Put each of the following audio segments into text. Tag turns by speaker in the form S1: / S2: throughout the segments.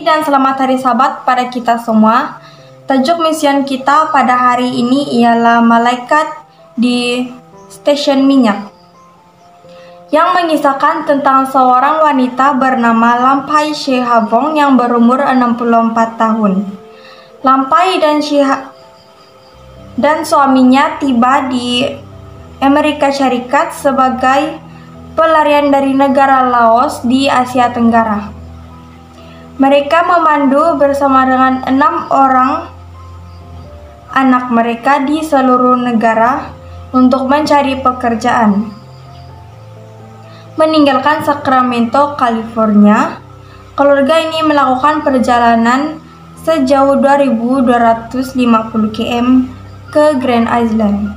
S1: Dan selamat hari Sabat pada kita semua. Tajuk misian kita pada hari ini ialah Malaikat di Stesen Minyak, yang mengisahkan tentang seorang wanita bernama Lampai Shehavong yang berumur 64 tahun. Lampai dan suaminya tiba di Amerika Serikat sebagai pelarian dari negara Laos di Asia Tenggara. Mereka memandu bersama dengan 6 orang anak mereka di seluruh negara untuk mencari pekerjaan. Meninggalkan Sacramento, California, keluarga ini melakukan perjalanan sejauh 2.250 km ke Grand Island,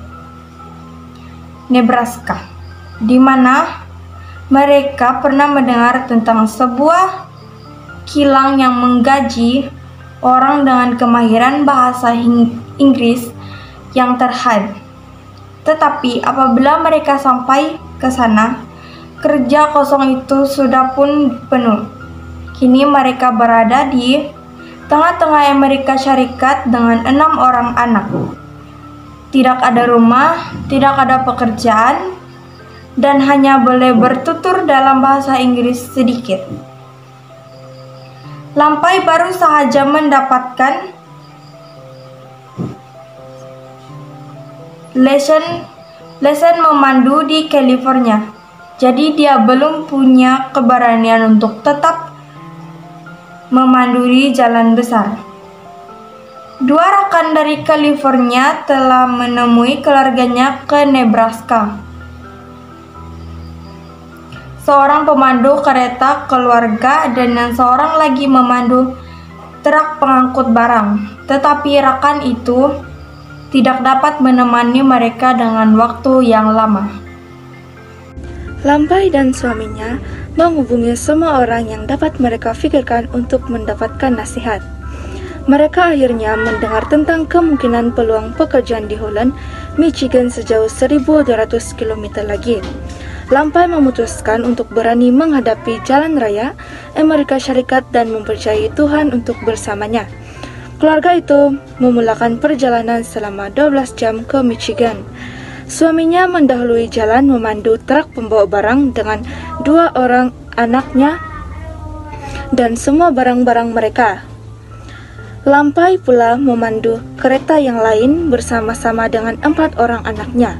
S1: Nebraska, di mana mereka pernah mendengar tentang sebuah kilang yang menggaji orang dengan kemahiran bahasa Inggris yang terhad. Tetapi apabila mereka sampai ke sana, kerja kosong itu sudah pun penuh. Kini mereka berada di tengah-tengah Amerika Serikat dengan 6 orang anak. Tidak ada rumah, tidak ada pekerjaan, dan hanya boleh bertutur dalam bahasa Inggris sedikit. Lampai baru saja mendapatkan lesson memandu di California, jadi dia belum punya keberanian untuk tetap memandu di jalan besar. 2 rekan dari California telah menemui keluarganya ke Nebraska. Seorang pemandu kereta keluarga dan yang seorang lagi memandu truk pengangkut barang. Tetapi rekan itu tidak dapat menemani mereka dengan waktu yang lama.
S2: Lampai dan suaminya menghubungi semua orang yang dapat mereka pikirkan untuk mendapatkan nasihat. Mereka akhirnya mendengar tentang kemungkinan peluang pekerjaan di Holland, Michigan sejauh 1.200 km lagi. Lampai memutuskan untuk berani menghadapi jalan raya Amerika Serikat dan mempercayai Tuhan untuk bersamanya. Keluarga itu memulakan perjalanan selama 12 jam ke Michigan. Suaminya mendahului jalan memandu truk pembawa barang dengan 2 orang anaknya dan semua barang-barang mereka. Lampai pula memandu kereta yang lain bersama-sama dengan 4 orang anaknya.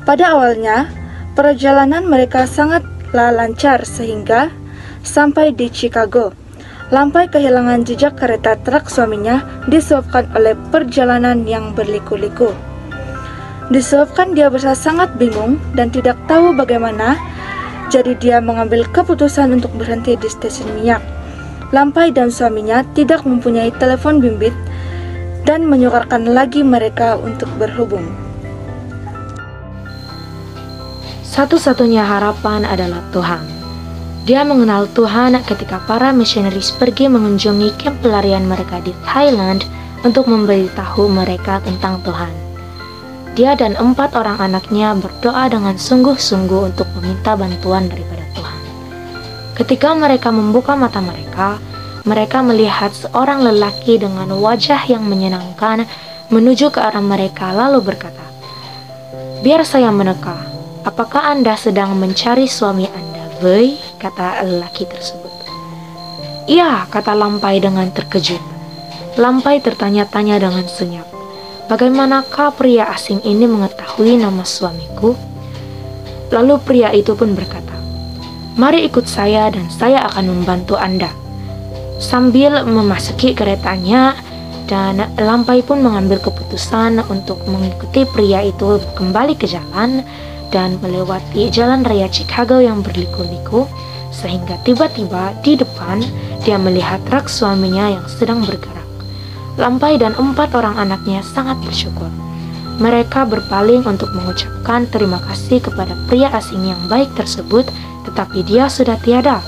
S2: Pada awalnya, perjalanan mereka sangatlah lancar sehingga sampai di Chicago. Lampai kehilangan jejak kereta truk suaminya disebabkan oleh perjalanan yang berliku-liku. Disebabkan dia berasa sangat bingung dan tidak tahu bagaimana, jadi dia mengambil keputusan untuk berhenti di stasiun minyak. Lampai dan suaminya tidak mempunyai telepon bimbit dan menyukarkan lagi mereka untuk berhubung.
S3: Satu-satunya harapan adalah Tuhan. Dia mengenal Tuhan ketika para misionaris pergi mengunjungi kamp pelarian mereka di Thailand untuk memberitahu mereka tentang Tuhan. Dia dan 4 orang anaknya berdoa dengan sungguh-sungguh untuk meminta bantuan daripada Tuhan. Ketika mereka membuka mata mereka melihat seorang lelaki dengan wajah yang menyenangkan menuju ke arah mereka lalu berkata, "Biar saya meneka. Apakah Anda sedang mencari suami Anda, Boy?" kata lelaki tersebut. "Iya," kata Lampai dengan terkejut. Lampai tertanya-tanya dengan senyap, "Bagaimanakah pria asing ini mengetahui nama suamiku?" Lalu pria itu pun berkata, "Mari ikut saya dan saya akan membantu Anda." Sambil memasuki keretanya, dan Lampai pun mengambil keputusan untuk mengikuti pria itu kembali ke jalan dan melewati jalan raya Chicago yang berliku-liku, sehingga tiba-tiba di depan dia melihat truk suaminya yang sedang bergerak. Lampai dan 4 orang anaknya sangat bersyukur. Mereka berpaling untuk mengucapkan terima kasih kepada pria asing yang baik tersebut, tetapi dia sudah tiada.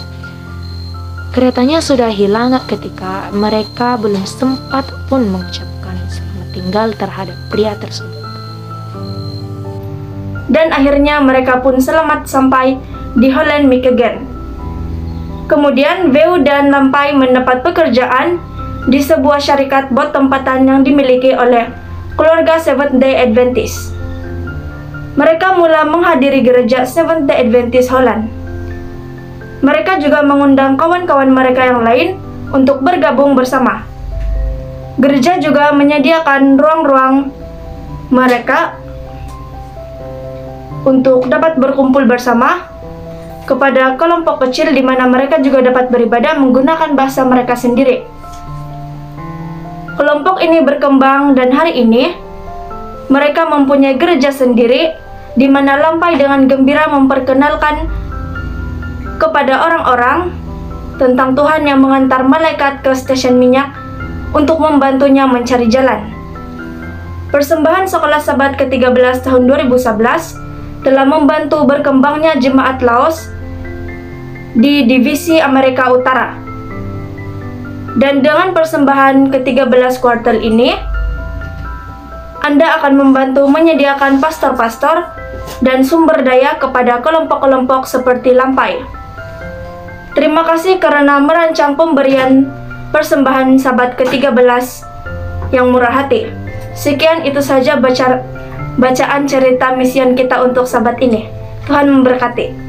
S3: Keretanya sudah hilang ketika mereka belum sempat pun mengucapkan selamat tinggal terhadap pria tersebut.
S1: Dan akhirnya mereka pun selamat sampai di Holland, Michigan. Kemudian Veu dan Lampai mendapat pekerjaan di sebuah syarikat bot tempatan yang dimiliki oleh keluarga Seventh-day Adventist. Mereka mula menghadiri gereja Seventh-day Adventist Holland. Mereka juga mengundang kawan-kawan mereka yang lain untuk bergabung bersama. Gereja juga menyediakan ruang-ruang mereka untuk dapat berkumpul bersama kepada kelompok kecil di mana mereka juga dapat beribadah menggunakan bahasa mereka sendiri. Kelompok ini berkembang dan hari ini mereka mempunyai gereja sendiri di mana Lampai dengan gembira memperkenalkan kepada orang-orang tentang Tuhan yang mengantar malaikat ke stasiun minyak untuk membantunya mencari jalan. Persembahan Sekolah Sabat ke-13 tahun 2011 telah membantu berkembangnya jemaat Laos di divisi Amerika Utara. Dan dengan persembahan ke-13 kuartal ini, Anda akan membantu menyediakan pastor-pastor dan sumber daya kepada kelompok-kelompok seperti Lampai. Terima kasih karena merancang pemberian persembahan Sabat ke-13 yang murah hati. Sekian itu saja bacaan cerita misian kita untuk Sabat ini. Tuhan memberkati.